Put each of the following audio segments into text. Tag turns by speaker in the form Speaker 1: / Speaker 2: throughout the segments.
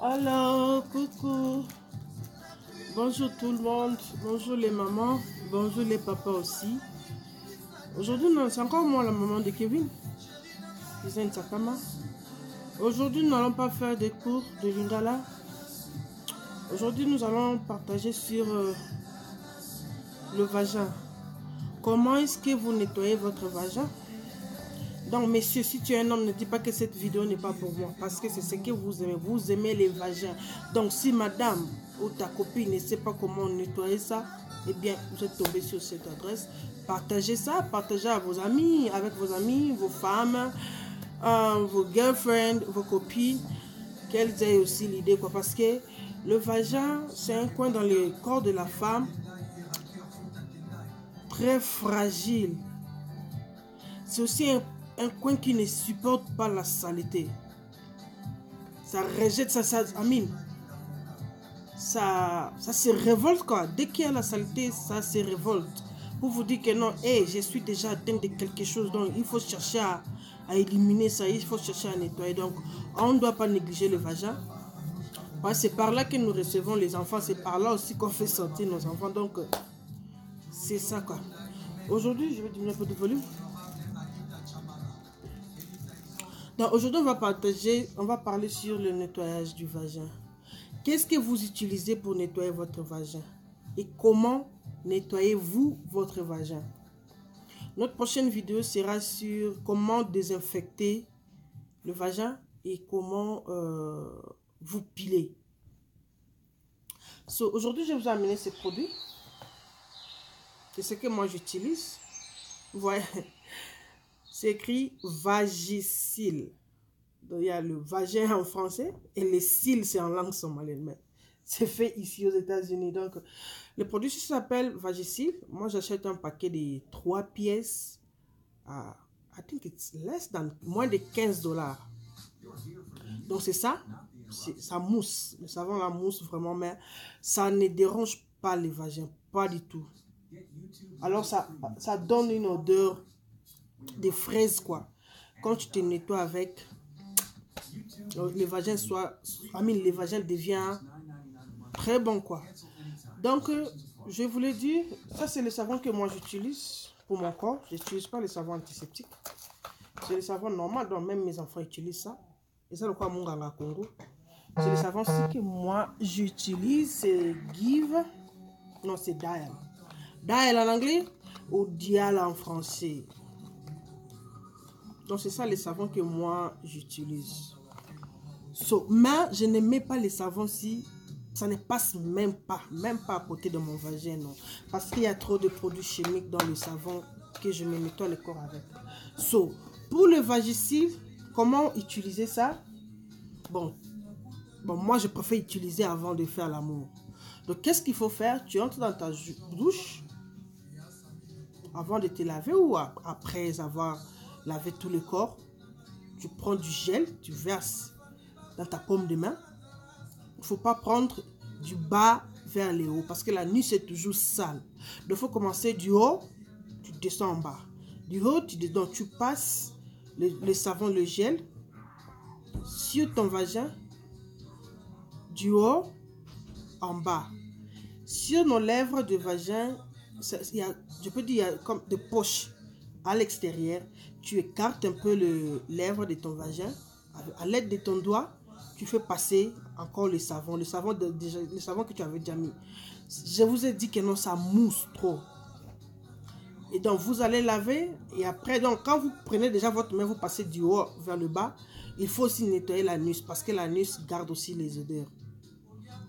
Speaker 1: Alors, coucou. Bonjour tout le monde. Bonjour les mamans. Bonjour les papas aussi. Aujourd'hui, non, c'est encore moi la maman de Kevin. Kevin Sakama. Aujourd'hui, nous n'allons pas faire des cours de Lingala. Aujourd'hui, nous allons partager sur le vagin. Comment est-ce que vous nettoyez votre vagin? Donc, messieurs, si tu es un homme, ne dis pas que cette vidéo n'est pas pour moi. Parce que c'est ce que vous aimez. Vous aimez les vagins. Donc, si madame ou ta copine ne sait pas comment nettoyer ça, eh bien, vous êtes tombé sur cette adresse. Partagez ça. Partagez à vos amis, avec vos amis, vos femmes, vos girlfriends, vos copines. Qu'elles aient aussi l'idée, quoi. Parce que le vagin, c'est un coin dans le corps de la femme très fragile. C'est aussi un coin qui ne supporte pas la saleté. Ça rejette ça se révolte quoi. Dès qu'il y a la saleté, ça se révolte. Pour vous dire que non, hey, je suis déjà atteinte de quelque chose, donc il faut chercher à éliminer ça, il faut chercher à nettoyer. Donc, on ne doit pas négliger le vagin. C'est par là que nous recevons les enfants, c'est par là aussi qu'on fait sortir nos enfants. Donc, c'est ça quoi. Aujourd'hui, je vais diminuer un peu de volume. Donc aujourd'hui, on va parler sur le nettoyage du vagin. Qu'est-ce que vous utilisez pour nettoyer votre vagin? Et comment nettoyez-vous votre vagin? Notre prochaine vidéo sera sur comment désinfecter le vagin et comment vous piler. Aujourd'hui, je vais vous amener ces produits. C'est ce que moi j'utilise. Vous voyez, c'est écrit Vagisil. Donc, il y a le vagin en français et le cils, c'est en langue somalienne. Mais c'est fait ici aux États-Unis. Donc, le produit s'appelle Vagisil. Moi, j'achète un paquet de 3 pièces à, I think it's less than, moins de 15 $. Donc, c'est ça. Ça mousse. Le savon, la mousse vraiment, mais ça ne dérange pas les vagins. Pas du tout. Alors, ça donne une odeur de fraise, quoi. Quand tu te nettoies avec, le vagin le vagin devient très bon, quoi. Donc, je voulais dire, ça c'est le savon que moi j'utilise pour mon corps. Je n'utilise pas le savon antiseptique. C'est le savon normal, donc même mes enfants utilisent ça. Et ça, le quoi, mon ganga Congo. C'est le savon que moi j'utilise, c'est Give. Non, c'est Dial. Dial en anglais ou Dial en français. Donc, c'est ça les savons que moi j'utilise. Mais je ne mets pas les savons si ça ne passe même pas à côté de mon vagin, non. Parce qu'il y a trop de produits chimiques dans le savon que je me nettoie le corps avec. Pour le Vagisil, comment utiliser ça? Bon, moi je préfère utiliser avant de faire l'amour. Donc, qu'est-ce qu'il faut faire? Tu entres dans ta douche avant de te laver ou après avoir lavé tout le corps. Tu prends du gel, tu verses dans ta paume de main. Il ne faut pas prendre du bas vers le haut parce que la nuit c'est toujours sale. Donc il faut commencer du haut, tu descends en bas. Du haut, tu passes le savon, le gel sur ton vagin, du haut en bas. Sur nos lèvres de vagin, je peux dire, il y a comme des poches à l'extérieur. Tu écartes un peu les lèvres de ton vagin à l'aide de ton doigt. Tu fais passer encore le savon que tu avais déjà mis. Je vous ai dit que non, ça mousse trop. Et donc, vous allez laver. Et après, donc, quand vous prenez déjà votre main, vous passez du haut vers le bas. Il faut aussi nettoyer l'anus parce que l'anus garde aussi les odeurs.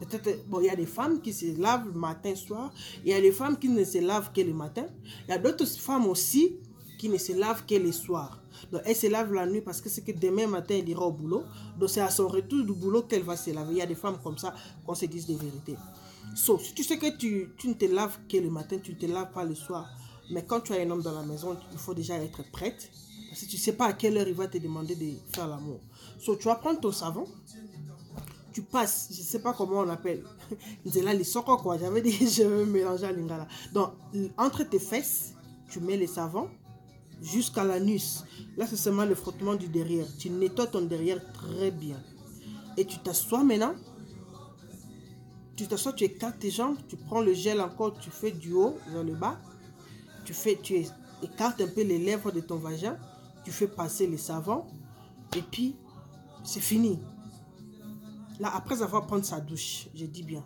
Speaker 1: Peut-être, bon, il y a des femmes qui se lavent le matin, soir. Il y a des femmes qui ne se lavent que le matin. Il y a d'autres femmes aussi qui ne se lavent que le soir. Donc, elle se lave la nuit parce que c'est que demain matin, elle ira au boulot. Donc, c'est à son retour du boulot qu'elle va se laver. Il y a des femmes comme ça qu'on se dise des vérités. Si tu sais que tu ne te laves que le matin, tu ne te laves pas le soir. Mais quand tu as un homme dans la maison, il faut déjà être prête. Parce que tu ne sais pas à quelle heure il va te demander de faire l'amour. Tu vas prendre ton savon. Tu passes, je ne sais pas comment on appelle. C'est là les socos quoi. J'avais dit, je vais mélanger à l'ingala. Donc, entre tes fesses, tu mets le savon jusqu'à l'anus. Là, c'est seulement le frottement du derrière. Tu nettoies ton derrière très bien. Et tu t'assois maintenant. Tu t'assois, tu écartes tes jambes, tu prends le gel encore, tu fais du haut vers le bas. Tu écartes un peu les lèvres de ton vagin. Tu fais passer les savons. Et puis, c'est fini. Là, après avoir pris sa douche, je dis bien.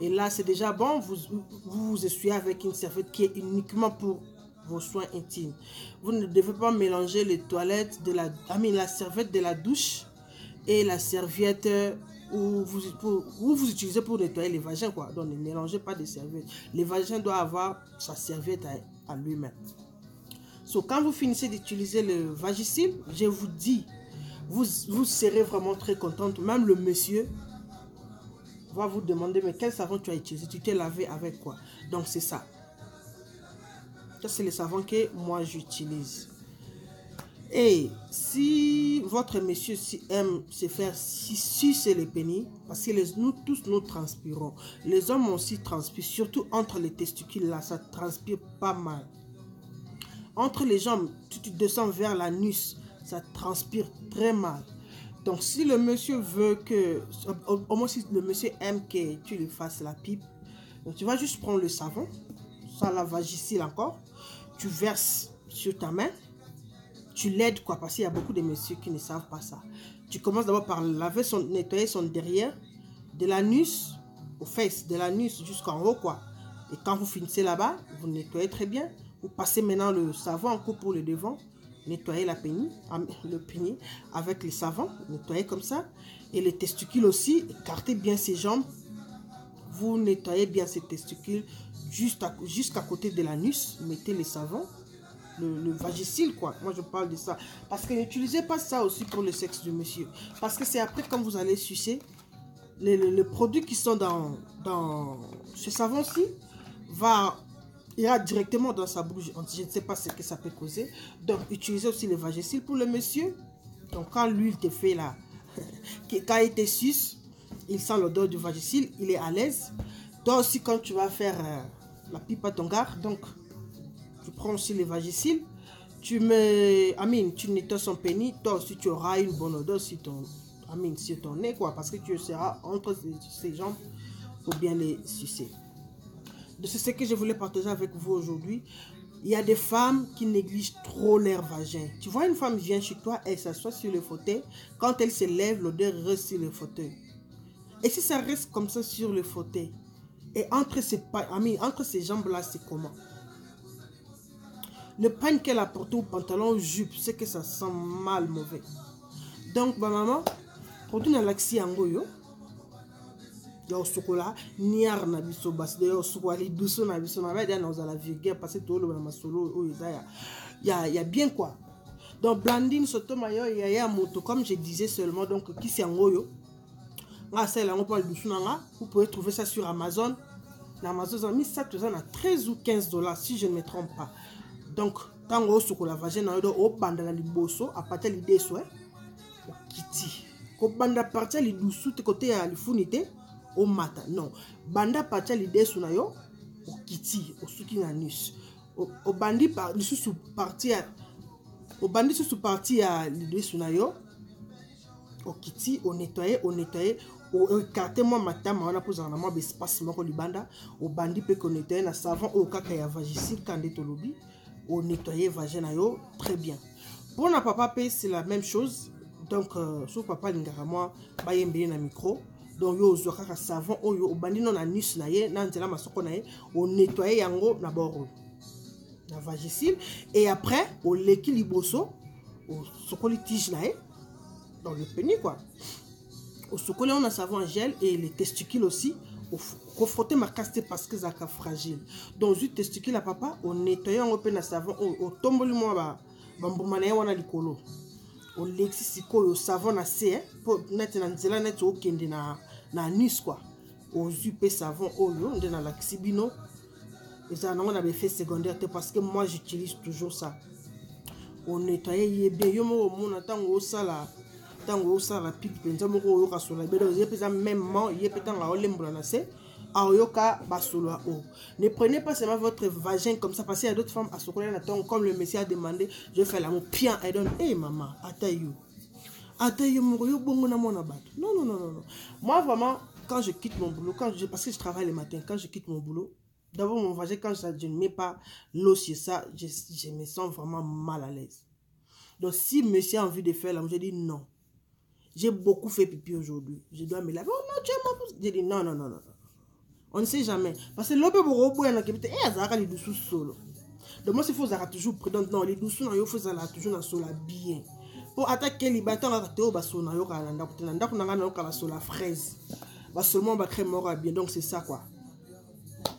Speaker 1: Et là, c'est déjà bon. Vous essuyez avec une serviette qui est uniquement pour vos soins intimes. Vous ne devez pas mélanger les toilettes la serviette de la douche et la serviette où vous utilisez pour nettoyer les vagins, quoi. Donc, ne mélangez pas de serviettes. Les vagins doivent avoir sa serviette à lui-même. Donc, quand vous finissez d'utiliser le Vagisil, je vous dis, vous serez vraiment très contente. Même le monsieur va vous demander, mais quel savon tu as utilisé? Tu t'es lavé avec quoi? Donc, c'est ça. Ça, c'est le savon que moi, j'utilise. Et si votre monsieur aime se faire sucer les pénis, parce que nous tous, nous transpirons. Les hommes aussi transpirent, surtout entre les testicules, là, ça transpire pas mal. Entre les jambes, tu descends vers l'anus, ça transpire très mal. Donc, si le monsieur veut que, au moins si le monsieur aime que tu lui fasses la pipe, donc tu vas juste prendre le savon, ça la Vagisil encore, tu verses sur ta main, tu l'aides quoi, parce qu'il y a beaucoup de messieurs qui ne savent pas ça. Tu commences d'abord par nettoyer son derrière, de l'anus aux fesses, de l'anus jusqu'en haut quoi. Et quand vous finissez là-bas, vous nettoyez très bien. Vous passez maintenant le savon encore pour le devant, nettoyez le pénis avec le savon, nettoyez comme ça. Et les testicules aussi, écartez bien ses jambes. Vous nettoyez bien ces testicules jusqu'à côté de l'anus, mettez le savon. Le Vagisil quoi, moi je parle de ça parce que n'utilisez pas ça aussi pour le sexe du monsieur, parce que c'est après quand vous allez sucer les produits qui sont dans ce savon-ci ira directement dans sa bouche. Je ne sais pas ce que ça peut causer, donc utilisez aussi le Vagisil pour le monsieur. Donc quand l'huile te fait là quand il te suce, il sent l'odeur du Vagisil, il est à l'aise. Toi aussi quand tu vas faire la pipe à ton gars, donc tu prends aussi le Vagisil, tu nettoies son pénis, toi aussi tu auras une bonne odeur sur ton nez, quoi, parce que tu seras entre ses jambes pour bien les sucer. C'est ce que je voulais partager avec vous aujourd'hui. Il y a des femmes qui négligent trop leur vagin. Tu vois, une femme vient chez toi, elle s'assoit sur le fauteuil. Quand elle se lève, l'odeur reste sur le fauteuil. Et si ça reste comme ça sur le fauteuil, et entre ces jambes-là, c'est comment? Le pagne qu'elle a porté au pantalon ou jupe, c'est que ça sent mal mauvais. Donc, ma maman, produit na laxi angoyo, ya osokola niar na biso basi de osokola douce na biso na ba dia na ozala vulgaire parce que tout le monde masolo o ya bien quoi. Donc Blandine Sotomayor ya moto comme je disais seulement, donc qui c'est angoyo. Nga c'est là on parle douce na, vous pouvez trouver ça sur Amazon. Amazon ça mis ça à 13 ou 15 $, si je ne me trompe pas. Donc, quand on a la vagin, on bande la liboso, à partir de l'idée, on kiti. Quand on bande à partir de l'idoussou, côté à l'funité, on mata. Non, bande à partir de l'idée, on kiti, on souki l'anus. On bandi par l'issue partie à l'idée, on kiti, on nettoyait, on écartait moi matin, on a posé un amour d'espace, on libanda, on bandi peut qu'on nettoie, on savon, au cas qu'il y a Vagisil, quand on est au lobby. On nettoyer vagin très bien. Pour na papa c'est la même chose. Donc sur papa lingara moi ba yembe na micro. Donc yo zokaka savon oyo obandi non anus na ye na nzela masoko na ye, on nettoyer yango na bord na Vagisil et après on leki liboso on sokoli tige na ye dans le pénis quoi. On sokoli on a savon en gel et les testicules aussi. On frotter ma casse parce que c'est fragile. Donc, du testicule à papa, on nettoie un peu de savon, on tombe le moi, on a l'icolo. On l'exisiko, le savon na C, pour net na net au kende na nus quoi. On zupe savon, on est dans la xibino. Et ça, on a des effets secondaires parce que moi j'utilise toujours ça. On nettoie, bien, on attend au sala. Tango ça la pipe penza moko oyoka sola bedo yepeza même yepetanga olembola na se aoyoka basolo o. Ne prenez pas seulement votre vagin comme ça parce qu'il y a d'autres femmes à sokola na tango comme le monsieur a demandé, je fais l'amour bien et donne maman atayu Attends, non, non, non, non, non. Moi, vraiment, quand je quitte mon boulot, parce que je travaille le matin, quand je quitte mon boulot, d'abord, mon vagin, quand je ne mets pas l'eau sur ça, je me sens vraiment mal à l'aise. Donc, si monsieur a envie de faire là, je dis non. J'ai beaucoup fait pipi aujourd'hui. Je dois me laver. Oh non, tu es ma pousse. J'ai dit non, non, non, non. On ne sait jamais. Parce que l'homme est beaucoup les dessous solo. Donc, moi, il faut toujours prudent. Non, les dessous, il faut toujours dans solo bien. Pour attaquer les bâtons, il faut la fraise. Seulement, on va créer mort bien. Donc, c'est ça quoi.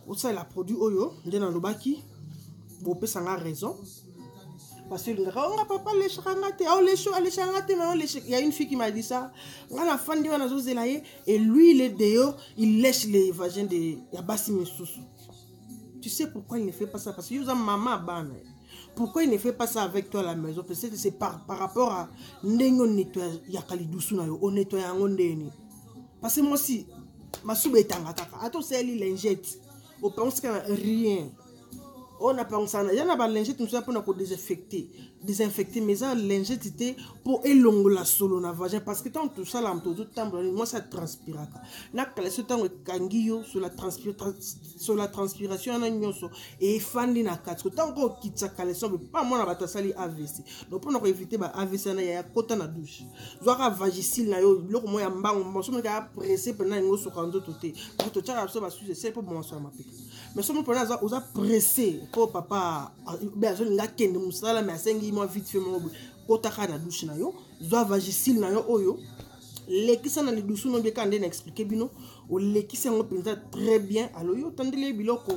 Speaker 1: Pour ça, il a produit Oyo. Il est dans le baki. Vous pouvez s'en avoir raison. Parce que il y a une fille qui m'a dit ça. Et lui, il est dehors, il lèche les vagins de Yabassi Messous. Tu sais pourquoi il ne fait pas ça? Parce que il a maman. Pourquoi il ne fait pas ça avec toi à la maison? Parce que c'est par rapport à Nengo nettoyage. On nettoie un. Parce que moi aussi, ma soupe est en attaque. Attends, c'est les lingettes. On pense qu'il n'y a rien. On a pensé il y a pas lingette nous pour désinfecter mais ça lingette c'était pour élonguer la solo na vagin parce que tant tout ça là tout temps moi ça transpire na kala ce temps kangio sur la transpiration na nyonso et fandi na quatre tant ko kitsa kala so pas moi na batasali AVC donc pour éviter ba AVC na ya kota na douche zoaka vagicile na yo loko mo ya mbango mo so ka pressé pendant ngo so kanzo toté pour to tshaka so ba suze c'est pour moi so ma pique mais so mo pendant ça osa pressé pour papa ben je nga kende musala mais asengi moi vite fait mon kota na douche na yo zo vagicile na yo oyo lekisa na lidusu no beka ndena expliquer bino o lekisa ngo penza très bien alors yo tandele biloko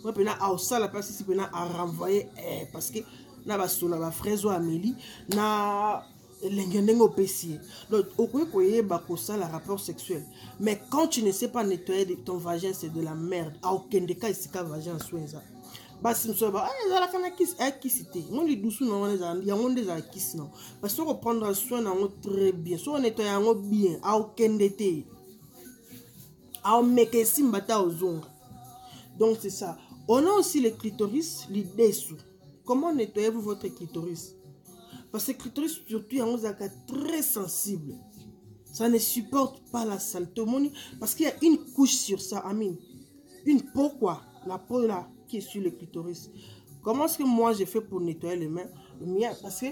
Speaker 1: moi pena a osala parce si pena a renvoyer parce que na ba sona ba fraise ou amélie na l'engendeng opécier donc au koyeba ko ça la rapport sexuel mais quand tu ne sais pas nettoyer ton vagin c'est de la merde a aucun des cas ici ka vagin soin ça basi msoba ezala kana kisité mon li doucou non il y a monde za kiss non parce que prendre soin nango très bien so nettoyer yango bien a aucun été a meke simbata ozonga donc c'est ça on a aussi le clitoris les dessous comment nettoyez-vous votre clitoris parce que le clitoris surtout yango zaka très sensible ça ne supporte pas la saleté parce qu'il y a une couche sur ça amine une peau quoi la peau là qui est sur le clitoris. Comment est-ce que moi j'ai fait pour nettoyer les mains? Le mien, parce que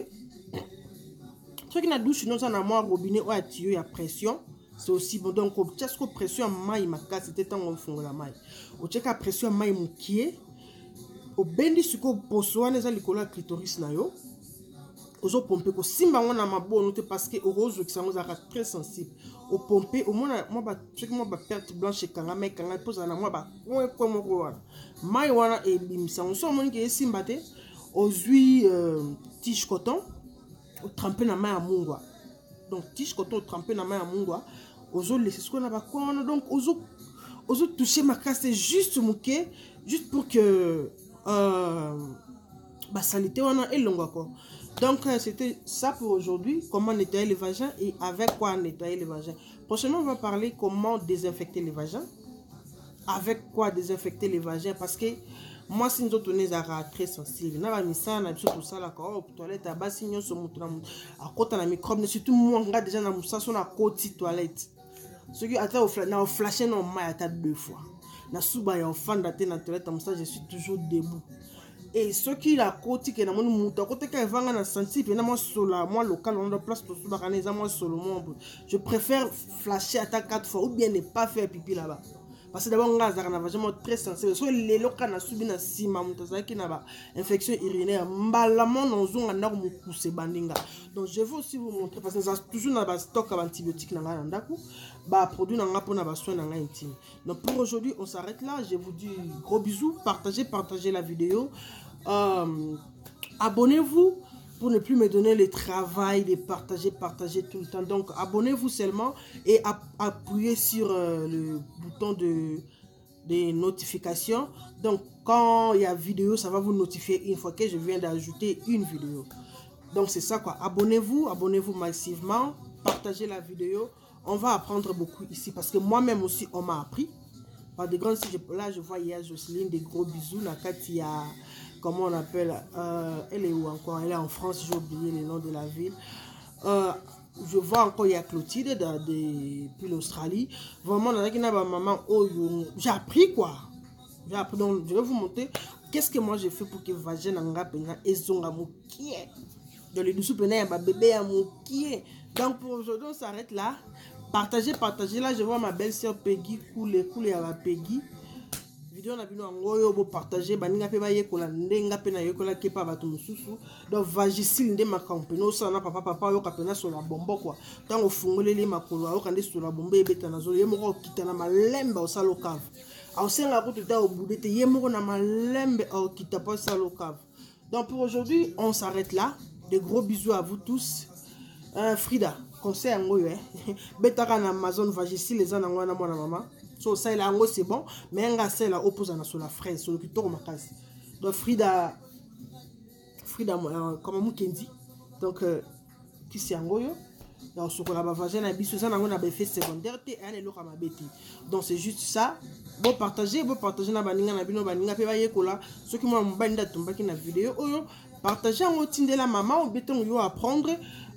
Speaker 1: ceux qui n'a douche, nous en avons un robinet ou un tuyau, il y a pression. C'est aussi bon. Donc, tu as ce que pression à maille, ma casse, c'était tant qu'on fait la maille. Au check à pression à maille, mon pied. Au bendi, ce qu'on pose, on a le clitoris na yo. Aux pomper, au simba, on a ma bonne parce que au rose, qui sont très sensible. Au pomper, au moins, moi, moi, perte blanche et quand la mec, quand elle pose à la moi, maï wana et bim ça on sent mon qui est simbate aux huiles tige coton trempé dans main à mungwa donc tige coton trempé dans main à mungwa aux autres laisser ce qu'on a pas quoi donc aux autres toucher ma casse juste mouquet juste pour que bah saleté on a et long quoi donc c'était ça pour aujourd'hui comment nettoyer les vagins et avec quoi nettoyer les vagins prochainement on va parler comment désinfecter les vagins avec quoi désinfecter les vagins parce que moi si nous autres on très sensible na ba ça na tout ça là quoi toilette à bas signon sur mutu à côté na microbe surtout moi on a déjà na musa sur la côté toilette ce qui attend au flasher non ma ta deux fois na suba ya fan daté na toilette comme ça je suis toujours debout et ce qui la côté que na mon mutu côté que vanga na sensible na moi sola moi local on a place tout suba kaneza moi solo moi je préfère flasher à ta 4 fois ou bien ne pas faire pipi là-bas. Parce que d'abord, on a vraiment très sensible. So les locaux na subi na sima mutaza qui na ba infection urinaire. Mbalamon on zonga na mu kuse bandinga. Donc je veux aussi vous montrer parce que ça toujours na ba stock antibiotiques na nganda ku ba produit na nga pona ba soin na nga intime. Donc pour aujourd'hui, on s'arrête là. Je vous dis gros bisous, partagez la vidéo. Abonnez-vous pour ne plus me donner le travail de partager tout le temps. Donc, abonnez-vous seulement et appuyez sur le bouton de notification. Donc, quand il y a vidéo, ça va vous notifier une fois que je viens d'ajouter une vidéo. Donc, c'est ça quoi. Abonnez-vous massivement, partagez la vidéo. On va apprendre beaucoup ici parce que moi-même aussi, on m'a appris. Par de grands, là, je vois hier Jocelyne, des gros bisous. Nakatia, comment on appelle, elle est où encore? Elle est en France, j'ai oublié le nom de la ville. je vois encore il y a Clotilde depuis l'Australie. Vraiment, maman, oh, j'ai appris quoi. J'ai appris, donc je vais vous montrer qu'est-ce que moi j'ai fait pour que vagin n'anga pena et zonga moukie. Dans les dessous pena, il y a un bébé à moukie. Donc pour aujourd'hui, on s'arrête là. Partagez. Là, je vois ma belle-sœur Peggy couler à la Peggy. Vidéo na bino ngoyo bo partager baninga pe ba yekola ndenga pe na yekola ke pa bato mususu donc vagisil nde makampe no sa na papa yo kapena sur la bombo quoi tango fungoleli makolo yo kande sur la bombo ebeta na zo ye moko kitana malemba osalo cave au senga ko tuta obudete ye moko na malembe au kitapa salo cave. Donc pour aujourd'hui on s'arrête là. De gros bisous à vous tous. Frida conseil ngoyo betaka na Amazon vagisil les ana ngwana mwana mama. So ça il a c'est bon mais un gars c'est là oppose sur la fraise sur le kitoko makasi. Donc Frida comme Mukendi donc qui c'est ngoyo donc sur la vagin na biso ça na ngona ba fait secondaire te ane lo kama beti. Donc c'est juste ça. Bon partager na baninga na bino baninga pe ba yekola ceux qui m'ont mbanda tombaki na vidéo oyo partager en tinde la maman ou béton yo apprendre.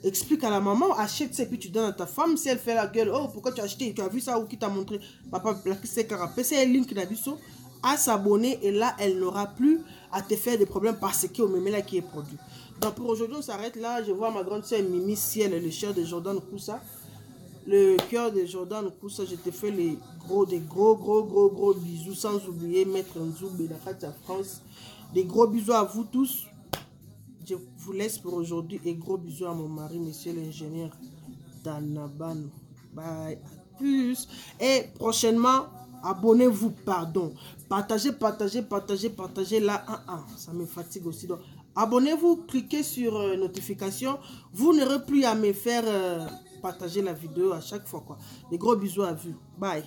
Speaker 1: Explique à la maman, achète ça et puis tu donnes à ta femme. Si elle fait la gueule, oh pourquoi tu as acheté, tu as vu ça ou qui t'a montré, papa, c'est carapé, c'est un link d'abisso à s'abonner et là elle n'aura plus à te faire des problèmes parce qu'il y a au même là qui est produit. Donc pour aujourd'hui on s'arrête là. Je vois ma grande soeur Mimi Ciel, le cœur de Jordan Koussa. Le cœur de Jordan Koussa, je te fais des gros bisous sans oublier Maître Nzoub et la Fatia France. Des gros bisous à vous tous. Je vous laisse pour aujourd'hui et gros bisous à mon mari, monsieur l'ingénieur Danabano. Bye, à plus. Et prochainement, abonnez-vous, pardon. Partagez là. Ça me fatigue aussi. Donc, abonnez-vous, cliquez sur notification. Vous n'aurez plus à me faire partager la vidéo à chaque fois, quoi. Des gros bisous à vous. Bye.